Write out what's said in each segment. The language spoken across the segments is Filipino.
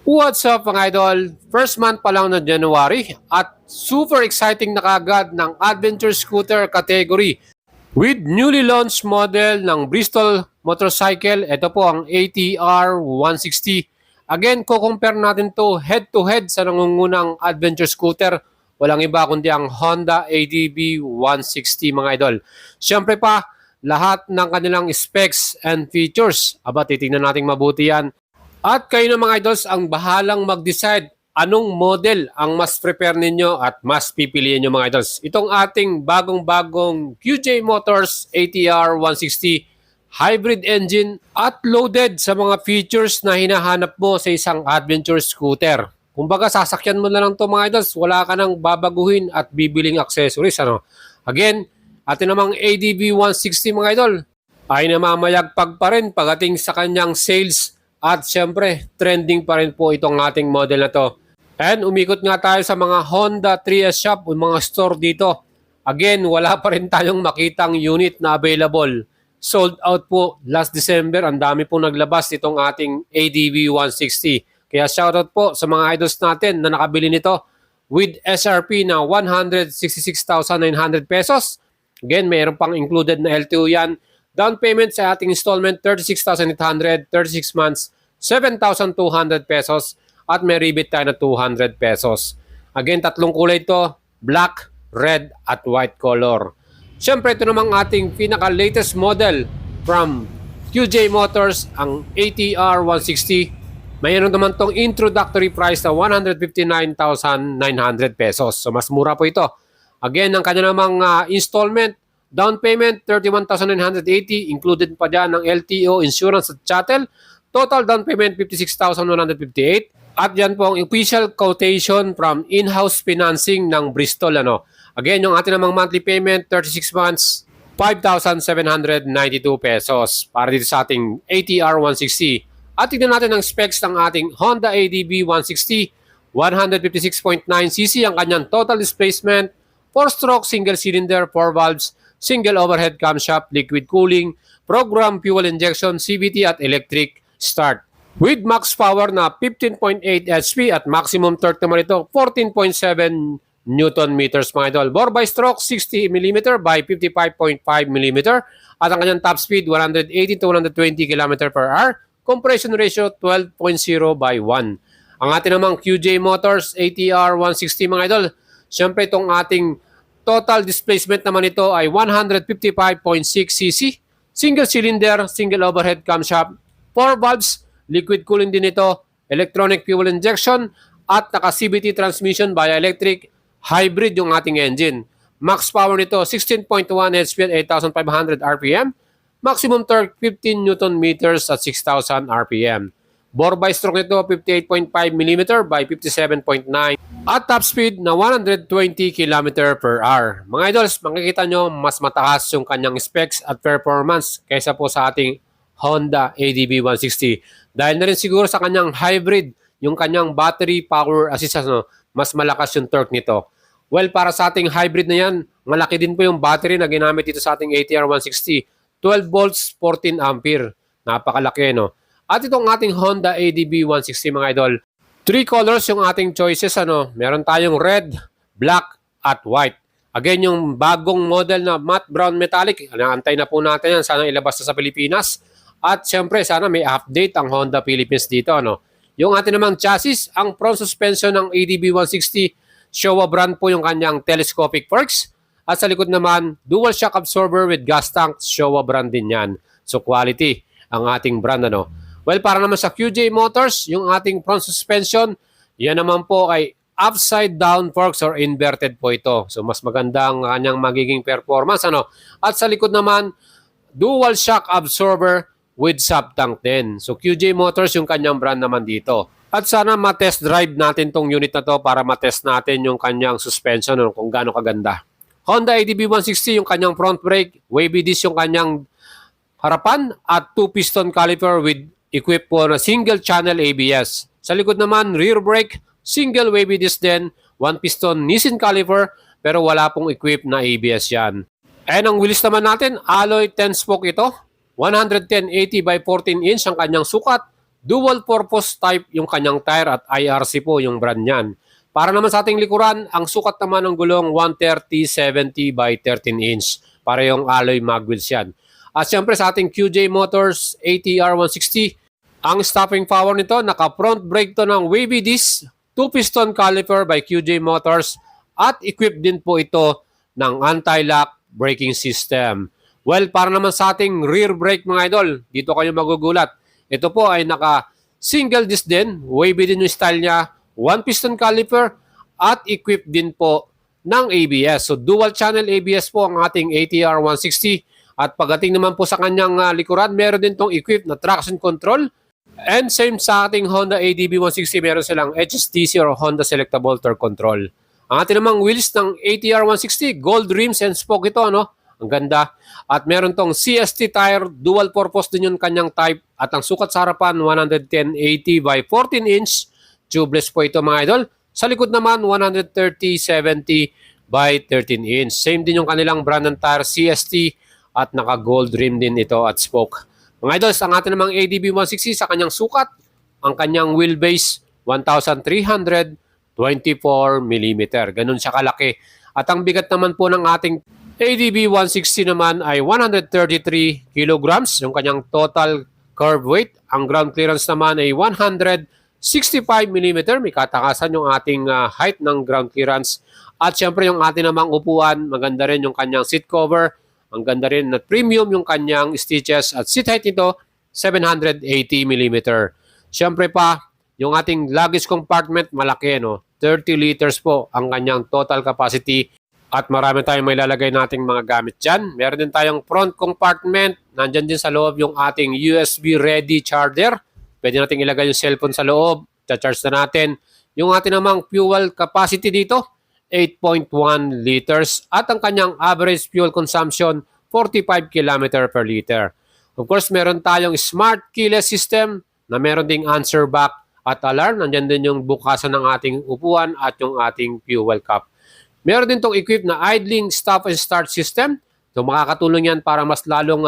What's up mga idol? First month pa lang ng January at super exciting na kagad ng adventure scooter category. With newly launched model ng Bristol motorcycle, ito po ang ATR 160. Again, kukompare natin to head to head sa nangungunang adventure scooter. Walang iba kundi ang Honda ADV 160 mga idol. Siyempre pa, lahat ng kanilang specs and features. Aba, titingnan natin mabuti yan. At kayo na mga idols ang bahalang mag-decide anong model ang mas prepare ninyo at mas pipiliin nyo mga idols. Itong ating bagong-bagong QJ Motors ATR 160 hybrid engine at loaded sa mga features na hinahanap mo sa isang adventure scooter. Kumbaga sasakyan mo na lang to mga idols, wala ka nang babaguhin at bibiling accessories. Again, atin namang ADV 160 mga idol ay namamayagpag pa rin pagdating sa kanyang sales. At syempre, trending pa rin po itong ating model na to. And umikot nga tayo sa mga Honda 3S shop o mga store dito. Again, wala pa rin tayong makitang unit na available. Sold out po last December. Ang dami pong naglabas itong ating ADV 160. Kaya shoutout po sa mga idols natin na nakabili nito with SRP na 166,900 pesos. Again, mayroon pang included na LTO yan. Down payment sa ating installment, 36,800, 36 months, 7,200 pesos at may rebate tayo na 200 pesos. Again, tatlong kulay ito, black, red at white color. Siyempre, ito namang ating pinaka-latest model from QJ Motors, ang ATR 160. Mayroon naman itong introductory price na 159,900 pesos. So, mas mura po ito. Again, ang kanya namang installment, down payment, 31,980. Included pa dyan ng LTO, insurance at chattel. Total down payment, 56,158. At yan po ang official quotation from in-house financing ng Bristol. Again, yung ating namang monthly payment, 36 months, 5,792 pesos para dito sa ating ATR 160. At tignan natin ang specs ng ating Honda ADV 160. 156.9cc ang kanyang total displacement, 4-stroke single cylinder, 4 valves, single overhead camshaft, liquid cooling, program fuel injection, CVT at electric start. With max power na 15.8 HP at maximum torque naman ito 14.7 Newton meters mga idol. Bore by stroke 60 mm by 55.5 mm at ang kanyang top speed 180 to 120 km per hour. Compression ratio 12.0 by 1. Ang ating namang QJ Motors ATR 160 mga idol, siyempre itong ating total displacement naman ito ay 155.6cc, single cylinder, single overhead camshaft, 4 valves, liquid cooling din ito, electronic fuel injection, at naka-CVT transmission via electric, hybrid yung ating engine. Max power nito 16.1 HP at 8,500 RPM, maximum torque 15 Newton meters at 6,000 RPM. Bore by stroke nito 58.5 mm by 57.9 at top speed na 120 km per hour. Mga idols, makikita nyo mas mataas yung kanyang specs at performance kaysa po sa ating Honda ADV 160. Dahil na rin siguro sa kanyang hybrid, yung kanyang battery power assist, mas malakas yung torque nito. Well, para sa ating hybrid na yan, malaki din po yung battery na ginamit dito sa ating ATR 160. 12 volts, 14 ampere. Napakalaki, no? At itong ating Honda ADV 160 mga idol, 3 colors yung ating choices. Meron tayong red, black, at white. Again, yung bagong model na matte brown metallic, naantay na po natin yan. Sana ilabas na sa Pilipinas. At syempre, sana may update ang Honda Philippines dito. Yung ating namang chassis, ang front suspension ng ADV 160, Showa brand po yung kanyang telescopic forks. At sa likod naman, dual shock absorber with gas tank, Showa brand din yan. So quality ang ating brand. Well, para naman sa QJ Motors, yung ating front suspension, yan naman po ay upside down forks or inverted po ito. So mas maganda ang kanyang magiging performance. At sa likod naman, dual shock absorber with sub tank din. So QJ Motors yung kanyang brand naman dito. At sana ma-test drive natin tong unit na to para ma-test natin yung kanyang suspension kung gaano kaganda. Honda ADV 160 yung kanyang front brake, wavy disc yung kanyang harapan at 2-piston caliper with equipped po na single channel ABS. Sa likod naman, rear brake, single wavy disc din, 1-piston Nissin caliper pero wala pong equipped na ABS yan. And ang wheels naman natin, alloy 10 spoke ito, 110/80 by 14 inch ang kanyang sukat, dual purpose type yung kanyang tire at IRC po yung brand niyan. Para naman sa ating likuran, ang sukat naman ng gulong 130/70 by 13 inch. Para yung alloy mag wheels yan. At syempre sa ating QJ Motors ATR 160, ang stopping power nito, naka-front brake to ng wavy disc, 2-piston caliper by QJ Motors, at equipped din po ito ng anti-lock braking system. Well, para naman sa ating rear brake mga idol, dito kayo magugulat. Ito po ay naka-single disc din, wavy din yung style niya, 1-piston caliper, at equipped din po ng ABS. So, dual channel ABS po ang ating ATR 160. At pagdating naman po sa kanyang likuran, meron din tong equipped na traction control. And same sa ating Honda ADB 160, meron silang HSTC or Honda Selectable Torque Control. Ang ating namang wheels ng ATR 160, gold rims and spoke ito, no? Ang ganda. At meron tong CST tire, dual purpose din yung kanyang type. At ang sukat sa harapan, 110/80 by 14 inch. Tubeless po ito mga idol. Sa likod naman, 130/70 by 13 inch. Same din yung kanilang brand ng tire, CST. At naka-gold rim din ito at spoke. Mga idols, ang ating namang ADB 160 sa kanyang sukat, ang kanyang wheelbase, 1,324mm. Ganun siya kalaki. At ang bigat naman po ng ating ADB 160 naman ay 133 kilograms, yung kanyang total curve weight. Ang ground clearance naman ay 165mm. May katakasan yung ating height ng ground clearance. At syempre yung ating namang upuan, maganda rin yung kanyang seat cover. Ang ganda rin na premium yung kanyang stitches at seat height nito, 780mm. Syempre pa, yung ating luggage compartment malaki, no? 30 liters po ang kanyang total capacity at marami tayong may lalagay nating mga gamit dyan. Meron din tayong front compartment. Nandyan din sa loob yung ating USB ready charger. Pwede natin ilagay yung cellphone sa loob. Cha-charge na natin. Yung ating namang fuel capacity dito, 8.1 liters at ang kanyang average fuel consumption 45 km per liter. Of course, meron tayong smart keyless system na meron ding answer back at alarm. Nandiyan din yung bukasan ng ating upuan at yung ating fuel cap. Meron din itong equipped na idling stop and start system. So makakatulong yan para mas lalong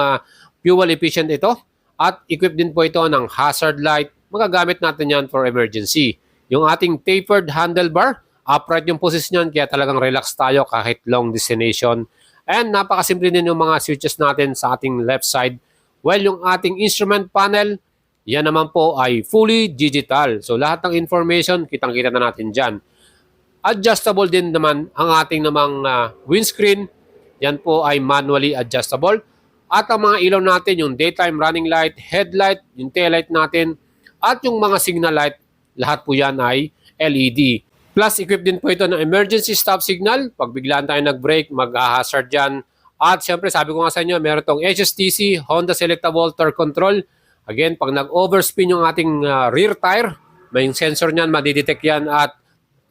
fuel efficient ito. At equipped din po ito ng hazard light. Magagamit natin yan for emergency. Yung ating tapered handlebar, upright yung position niyan, kaya talagang relax tayo kahit long destination. And napakasimple din yung mga switches natin sa ating left side. Well, yung ating instrument panel, yan naman po ay fully digital. So lahat ng information, kitang-kita na natin dyan. Adjustable din naman ang ating namang windscreen. Yan po ay manually adjustable. At ang mga ilaw natin, yung daytime running light, headlight, yung taillight natin, at yung mga signal light, lahat po yan ay LED. Plus, equipped din po ito ng emergency stop signal. Pag biglaan tayo nag-brake, mag-hazard dyan. At syempre, sabi ko nga sa inyo, meron itong HSTC, Honda Selectable Torque Control. Again, pag nag-overspin yung ating rear tire, may sensor niyan, madidetect yan at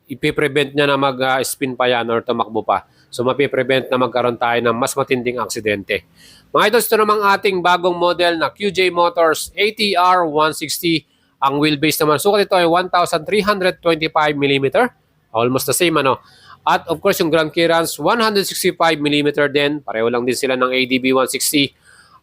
ipiprevent niya na mag-spin pa yan or tumakbo pa. So, mapiprevent na magkaroon tayo ng mas matinding aksidente. Mga idols, ito namang ating bagong model na QJ Motors ATR 160. Ang wheelbase naman, sukat ito ay 1,325mm. Almost the same, ano. At of course, yung ground clearance, 165mm din. Pareho lang din sila ng ADB 160.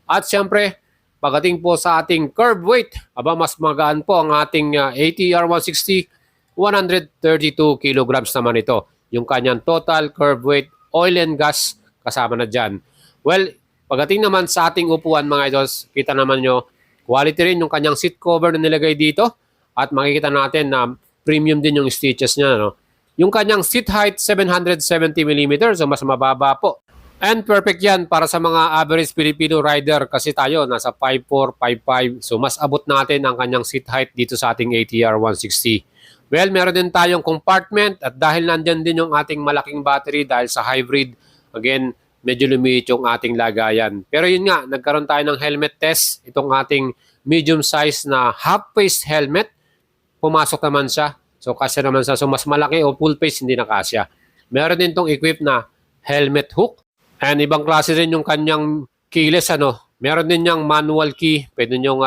At syempre, pagdating po sa ating curb weight, mas magaan po ang ating ATR 160. 132 kilograms naman ito. Yung kanyang total curb weight, oil and gas, kasama na dyan. Well, pagdating naman sa ating upuan, mga idols, kita naman nyo, quality rin yung kanyang seat cover na nilagay dito at makikita natin na premium din yung stitches niya. No? Yung kanyang seat height, 770mm, so mas mababa po. And perfect yan para sa mga average Filipino rider kasi tayo nasa 5'4", 5'5". So mas abot natin ang kanyang seat height dito sa ating ATR 160. Well, meron din tayong compartment at dahil nandyan din yung ating malaking battery dahil sa hybrid, again, medyo lumiit yung ating lagayan. Pero yun nga, nagkaroon tayo ng helmet test. Itong ating medium size na half-face helmet, pumasok naman siya. So, kasya naman siya. So, mas malaki o full face, hindi na kasya. Meron din itong equipped na helmet hook. And ibang klase rin yung kanyang keyless, ano. Meron din niyang manual key. Pwede niyong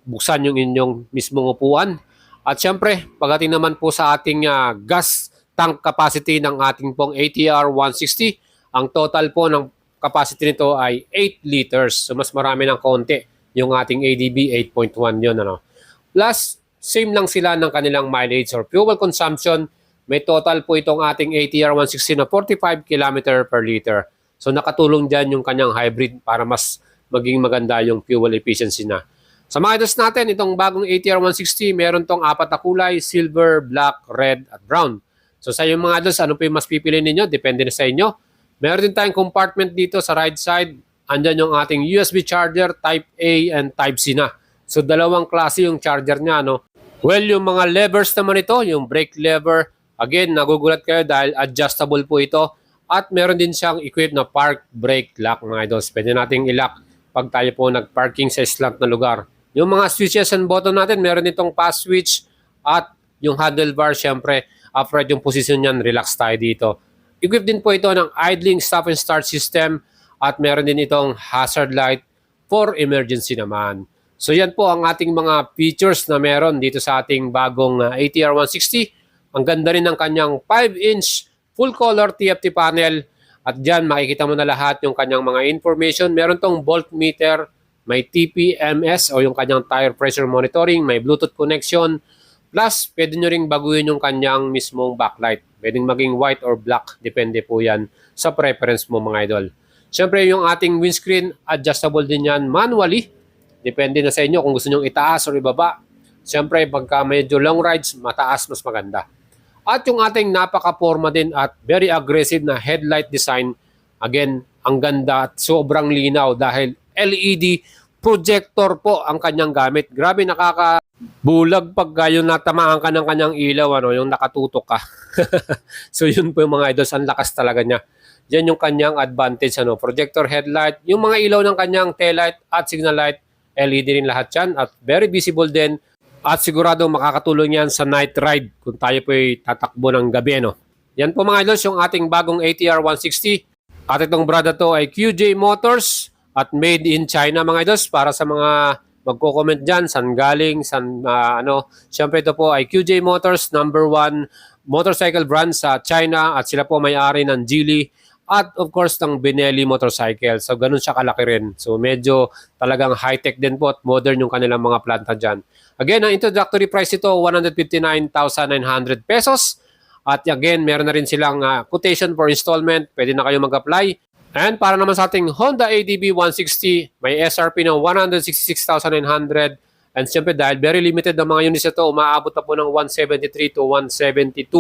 buksan yung inyong mismong upuan. At syempre, pagdating naman po sa ating gas tank capacity ng ating pong ATR 160, ang total po ng capacity nito ay 8 liters. So mas marami ng konti yung ating ADB 8.1 yun. Ano? Plus, same lang sila ng kanilang mileage or fuel consumption. May total po itong ating ATR 160 na 45 km per liter. So nakatulong dyan yung kanyang hybrid para mas maging maganda yung fuel efficiency na. Sa mga idols natin, itong bagong ATR 160, meron tong apat na kulay, silver, black, red, at brown. So sa yung mga idols, ano po yung mas pipili ninyo? Depende na sa inyo. Meron din tayong compartment dito sa right side. Andyan yung ating USB charger, Type A and Type C na. So dalawang klase yung charger niya, no? Well, yung mga levers naman ito, yung brake lever, again, nagugulat kayo dahil adjustable po ito. At meron din siyang equipped na park brake lock, mga idols. Pwede nating i-lock pag tayo po nag-parking sa slant na lugar. Yung mga switches and button natin, meron itong pass switch at yung handlebar, syempre, upright yung position niyan, relax tayo dito. Equipped din po ito ng idling stop and start system at meron din itong hazard light for emergency naman. So yan po ang ating mga features na meron dito sa ating bagong ATR 160. Ang ganda rin ng kanyang 5-inch full color TFT panel at dyan makikita mo na lahat yung kanyang mga information. Meron tong voltmeter, may TPMS o yung kanyang tire pressure monitoring, may Bluetooth connection. Plus, pwede nyo ring baguhin yung kanyang mismong backlight. Pwedeng maging white or black, depende po yan sa preference mo mga idol. Siyempre yung ating windscreen, adjustable din yan manually. Depende na sa inyo kung gusto nyo itaas o ibaba. Siyempre, pagka medyo long rides, mataas mas maganda. At yung ating napaka-forma din at very aggressive na headlight design. Again, ang ganda at sobrang linaw dahil LED projector po ang kanyang gamit. Grabe, nakakabulag pag yung natamaan ka ng kanyang ilaw, ano, yung nakatutok ka. So yun po yung mga idols, ang lakas talaga niya. Yan yung kanyang advantage, ano, projector headlight, yung mga ilaw ng kanyang taillight at signal light, LED rin lahat yan at very visible din at sigurado makakatulong yan sa night ride kung tayo po ay tatakbo ng gabi. No? Yan po mga idols yung ating bagong ATR 160 at itong brada to ay QJ Motors at made in China mga idols para sa mga magko-comment dyan, saan galing, syempre ito po ay QJ Motors, number 1 motorcycle brand sa China at sila po may-ari ng Geely at of course ng Benelli motorcycle. So ganun siya kalaki rin. So medyo talagang high-tech din po at modern yung kanilang mga planta dyan. Again, ang introductory price ito, 159,900 pesos. At again, meron na rin silang quotation for installment. Pwede na kayo mag-apply. And para naman sa ating Honda ADB 160, may SRP ng 166,900. And siyempre dahil very limited ang mga units ito, umaabot na po ng 173 to 172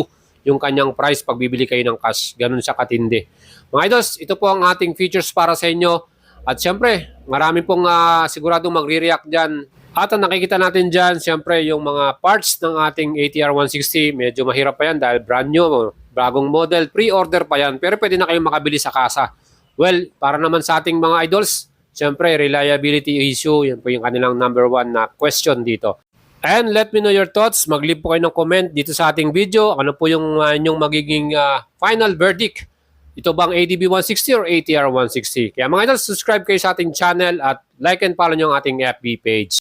yung kanyang price pag bibili kayo ng cash. Ganun siya katindi. Mga idols, ito po ang ating features para sa inyo. At siyempre, marami pong siguradong magre-react dyan. At ang nakikita natin dyan, siyempre yung mga parts ng ating ATR 160, medyo mahirap pa yan dahil brand new, bagong model, pre-order pa yan. Pero pwede na kayong makabili sa kasa. Well, para naman sa ating mga idols, siyempre reliability issue, yan po yung kanilang number 1 na question dito. And let me know your thoughts. Mag-leave po kayo ng comment dito sa ating video. Ano po yung inyong magiging final verdict? Ito bang ADB 160 or ATR 160? Kaya mga idol, subscribe kayo sa ating channel at like and follow nyo ang ating FB page.